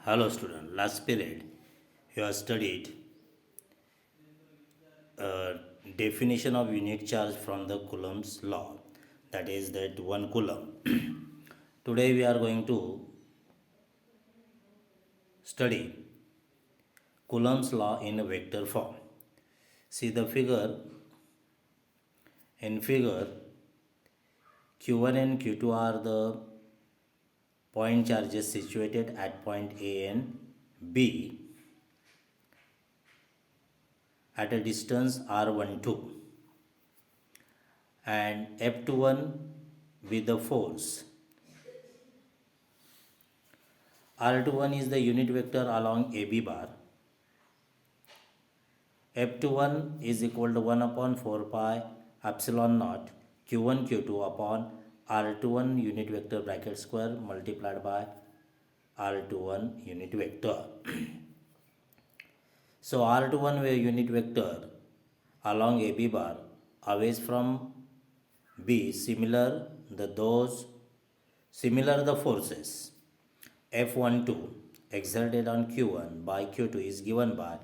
Hello student, last period you have studied uh, definition of unit charge from the Coulomb's law, that is that 1 coulomb. Today we are going to study Coulomb's law in a vector form. See the figure. In figure, Q1 and Q2 are the point charges situated at point A and B at a distance r12, and F21 with the force. R21 is the unit vector along AB bar. F21 is equal to 1 upon 4 pi epsilon naught Q1 Q2 upon R21 unit vector bracket square multiplied by R21 unit vector. So R21 where unit vector along AB bar away from B, similar the forces F12 exerted on Q1 by Q2 is given by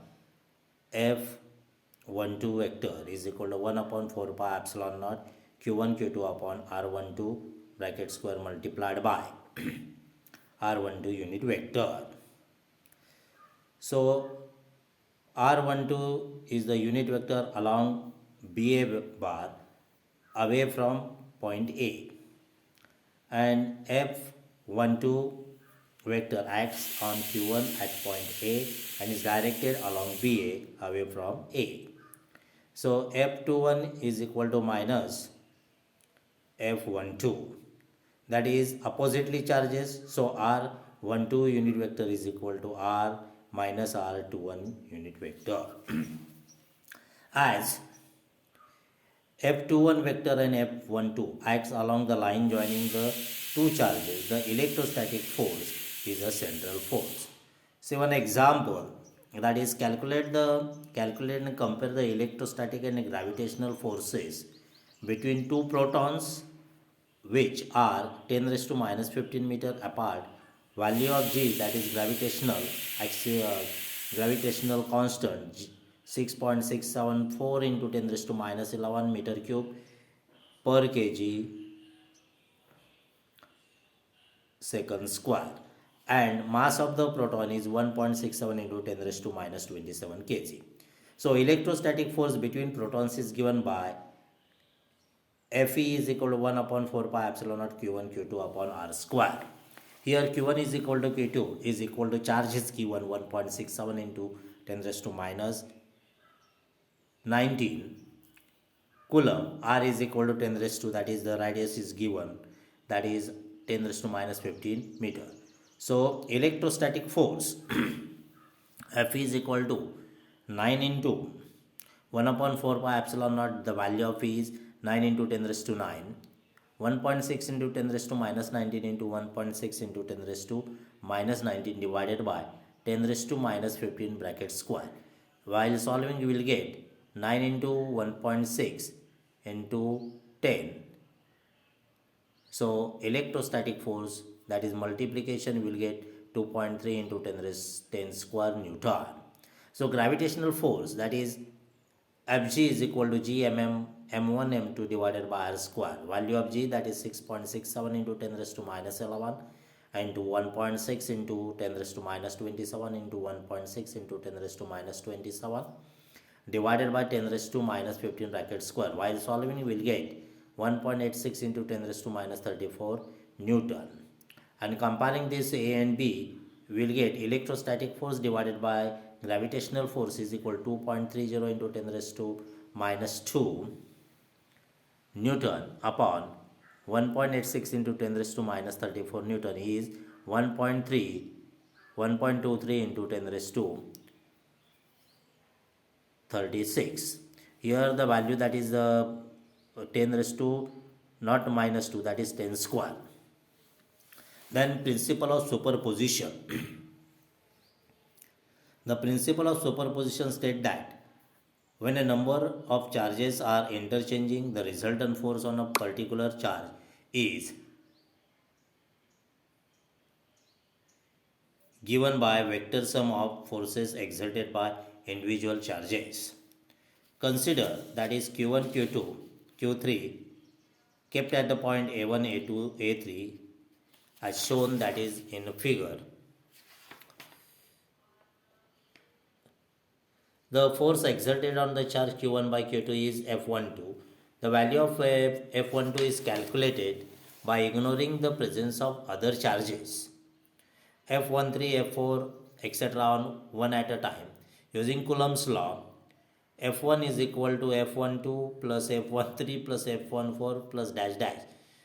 F12 vector is equal to 1 upon 4 pi epsilon naught Q1 Q2 upon R12 bracket square multiplied by R12 unit vector. So R12 is the unit vector along BA bar away from point A, and F12 vector acts on Q1 at point A and is directed along BA away from A. So F21 is equal to minus F12, that is oppositely charges. So R12 unit vector is equal to R minus R21 unit vector. As F21 vector and F12 acts along the line joining the two charges, the electrostatic force is a central force. See one example, that is calculate and compare the electrostatic and gravitational forces between two protons which are 10 raised to minus 15 meter apart. Value of G, that is gravitational constant, 6.674 into 10 raised to minus 11 meter cube per kg second square, and mass of the proton is 1.67 into 10 raised to minus 27 kg. So electrostatic force between protons is given by Fe is equal to 1 upon 4 pi epsilon naught Q1 Q2 upon R square. Here Q1 is equal to Q2 is equal to charge is Q1 1.67 into 10 raised to minus 19 coulomb. R is equal to 10 raised to, that is the radius is given, that is 10 raised to minus 15 meter. So electrostatic force F is equal to 9 into 1 upon 4 pi epsilon naught, the value of E is 9 into 10 raised to 9, 1.6 into 10 raised to minus 19 into 1.6 into 10 raised to minus 19 divided by 10 raised to minus 15 bracket square. While solving you will get 9 into 1.6 into 10. So electrostatic force, that is multiplication, will get 2.3 into 10 raised 10 square Newton. So gravitational force, that is Fg is equal to G m1 m2 divided by R square. Value of G, that is 6.67 into 10 raised to minus 11 into 1.6 into 10 raised to minus 27 into 1.6 into 10 raised to minus 27 divided by 10 raised to minus 15 bracket square. While solving we will get 1.86 into 10 raised to minus 34 Newton. And comparing this A and B, we will get electrostatic force divided by gravitational force is equal to 2.30 into 10 raised to minus 2 Newton upon 1.86 into 10 raised to minus 34 Newton is 1.23 into 10 raised to 36. Here the value, that is the 10 raised to not minus 2, that is 10 square. Then principle of superposition. The principle of superposition states that when a number of charges are interchanging, the resultant force on a particular charge is given by vector sum of forces exerted by individual charges. Consider that is Q1, Q2, Q3 kept at the point A1, A2, A3 as shown that is in the figure. The force exerted on the charge Q1 by Q2 is F12. The value of F12 is calculated by ignoring the presence of other charges F13, F4, etc. on one at a time. Using Coulomb's law, F1 is equal to F12 plus F13 plus F14 plus dash dash.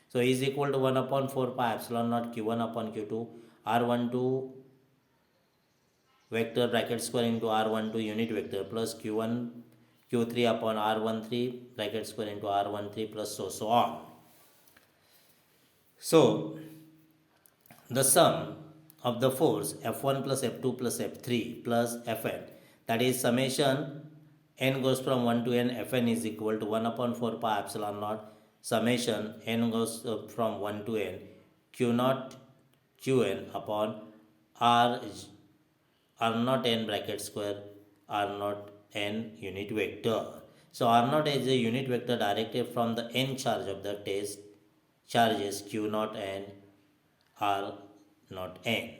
So is equal to 1 upon 4 pi epsilon naught Q1 upon Q2 R12 vector bracket square into R12 unit vector plus Q1 Q3 upon R13 bracket square into R13 plus so on. So the sum of the force F1 plus F2 plus F3 plus Fn, that is summation n goes from 1 to n, Fn is equal to 1 upon 4 pi epsilon naught summation n goes from 1 to n q naught qn upon r naught n bracket square r naught n unit vector. So r naught is a unit vector directed from the n charge of the test charges q naught and r naught n.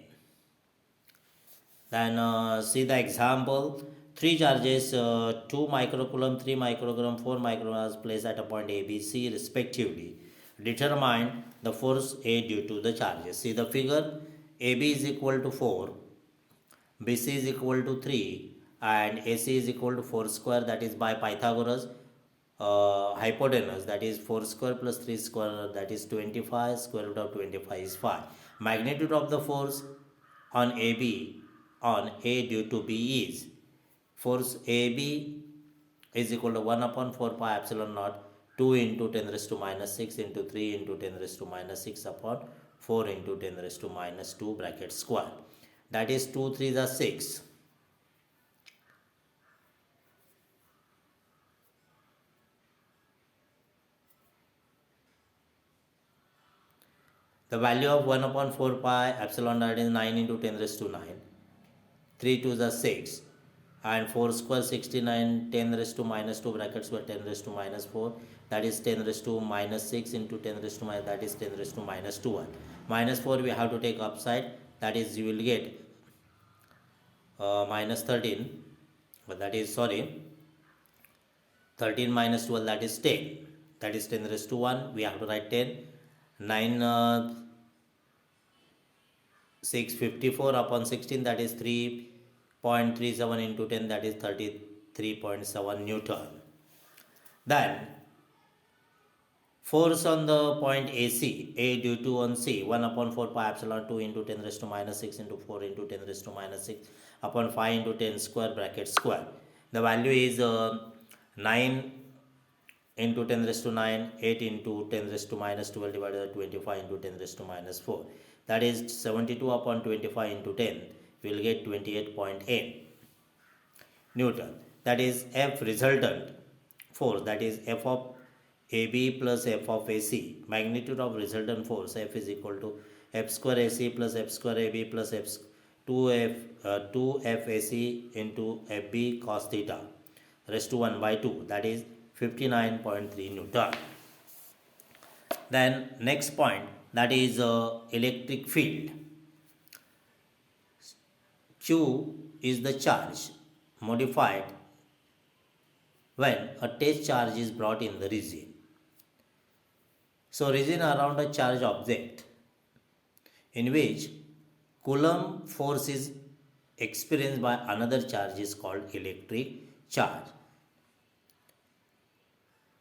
Then see the example. Three charges 2 microcoulomb, 3 microgram, 4 micrograms placed at a point A, B, C respectively. Determine the force A due to the charges. See the figure. AB is equal to 4, BC is equal to 3 and AC is equal to 4 square, that is by Pythagoras hypotenuse, that is 4 square plus 3 square, that is 25, square root of 25 is 5. Magnitude of the force on AB on A due to B is force AB is equal to 1 upon 4 pi epsilon naught 2 into 10 raised to minus 6 into 3 into 10 raised to minus 6 upon 4 into 10 raised to minus 2 bracket square. That is 2 3s are 6. The value of 1 upon 4 pi epsilon naught is 9 into 10 raised to 9. 3 2s are 6. And 4 square 69, 10 raised to minus 2 brackets were 10 raised to minus 4, that is 10 raised to minus 6 into 10 raised to minus, that is 10 raised to minus 2 1. Minus 4 we have to take upside, that is you will get minus 13, but that is 13 minus 12, that is 10, that is 10 raised to 1, we have to write 10, 9 6 54 upon 16, that is 3.37 into 10, that is 33.7 Newton. Then force on the point AC, A due to on C, 1 upon 4 pi epsilon 2 into 10 raised to minus 6 into 4 into 10 raised to minus 6 upon 5 into 10 square bracket square. The value is 9 into 10 raised to 9, 8 into 10 raised to minus 12 divided by 25 into 10 raised to minus 4. That is 72 upon 25 into 10. We will get 28.8 Newton. That is F resultant force, that is F of AB plus F of AC. Magnitude of resultant force F is equal to F square AC plus F square AB plus F 2F AC into FB cos theta raised to 1 by 2, that is 59.3 Newton. Then next point, that is electric field. Q is the charge modified when a test charge is brought in the region. So region around a charged object in which Coulomb force is experienced by another charge is called electric charge.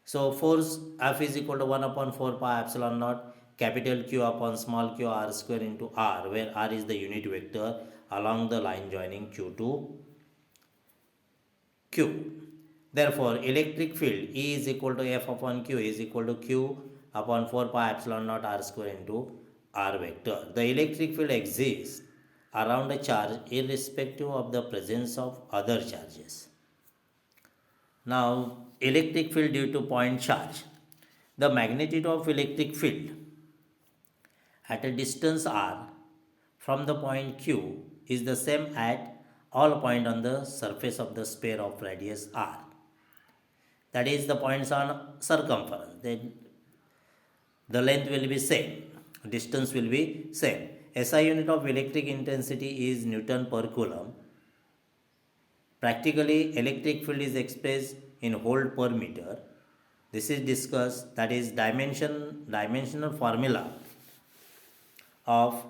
So force F is equal to 1 upon 4 pi epsilon naught capital Q upon small q r square into r, where r is the unit vector along the line joining Q to Q. Therefore, electric field E is equal to F upon Q is equal to Q upon 4 pi epsilon naught r square into r vector. The electric field exists around a charge irrespective of the presence of other charges. Now, electric field due to point charge. The magnitude of electric field at a distance r from the point Q is the same at all points on the surface of the sphere of radius r. That is the points on circumference. Then the length will be same, distance will be same. SI unit of electric intensity is Newton per Coulomb. Practically, electric field is expressed in volt per meter. This is discussed, that is dimensional formula of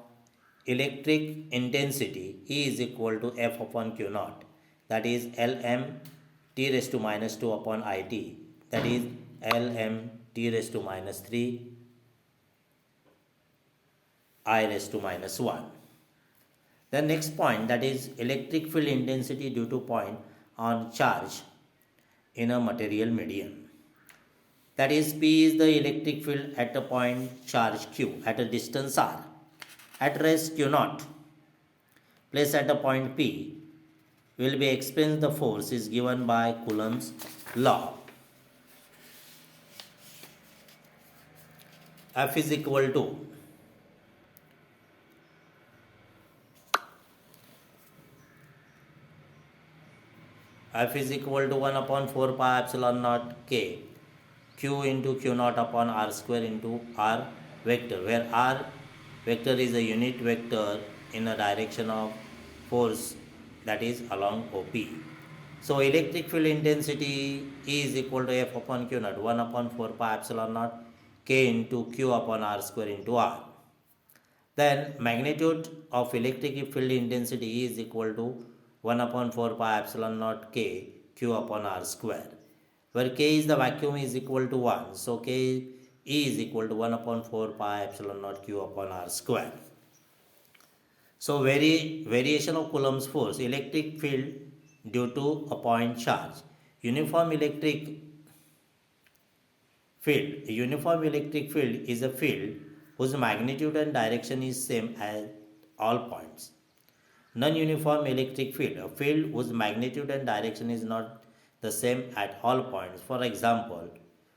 electric intensity E is equal to F upon Q naught, that is Lm T raised to minus 2 upon IT, that is Lm T raised to minus 3 I raised to minus 1. The next point, that is electric field intensity due to point on charge in a material medium. That is P is the electric field at a point charge Q at a distance r. At rest Q naught placed at a point P will be experienced, the force is given by Coulomb's law. F is equal to F is equal to 1 upon 4 pi epsilon naught K Q into Q naught upon R square into R vector, where R vector is a unit vector in a direction of force, that is along OP. So electric field intensity E is equal to F upon Q naught, 1 upon 4 pi epsilon naught K into Q upon R square into R. Then magnitude of electric field intensity E is equal to 1 upon 4 pi epsilon naught K Q upon R square, where K is the vacuum is equal to 1. So K E is equal to 1 upon 4 pi epsilon naught Q upon R square. So variation of Coulomb's force, electric field due to a point charge. Uniform electric field. Uniform electric field is a field whose magnitude and direction is same at all points. Non-uniform electric field, a field whose magnitude and direction is not the same at all points. For example,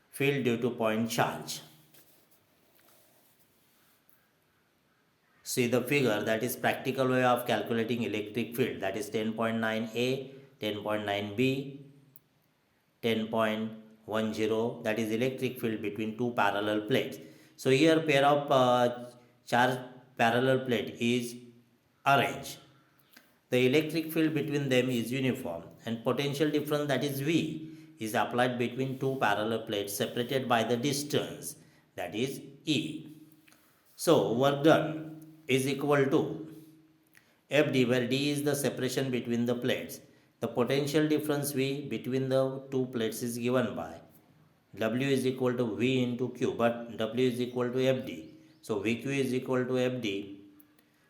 field due to point charge. See the figure, that is practical way of calculating electric field, that is 10.9a, 10.9b, 10.10, that is electric field between two parallel plates. So here pair of charge parallel plate is arranged. The electric field between them is uniform, and potential difference, that is V, is applied between two parallel plates separated by the distance, that is E. So work done is equal to FD, where D is the separation between the plates. The potential difference V between the two plates is given by W is equal to V into Q, but W is equal to FD. So VQ is equal to FD.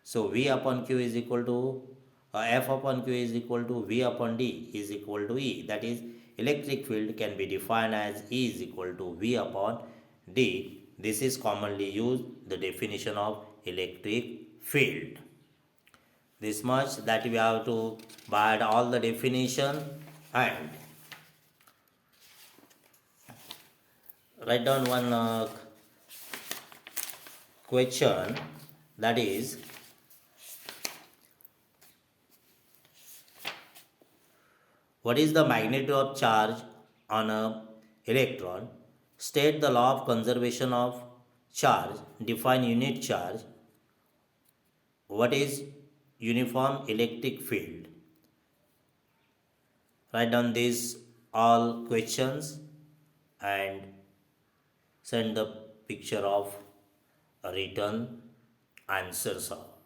So V upon Q is equal to F upon Q is equal to V upon D is equal to E. That is, electric field can be defined as E is equal to V upon D. This is commonly used, the definition of electric field. This much that we have to add all the definition and write down one question, that is what is the magnitude of charge on a electron? State the law of conservation of charge. Define unit charge. What is uniform electric field? Write down these all questions and send the picture of written answers of.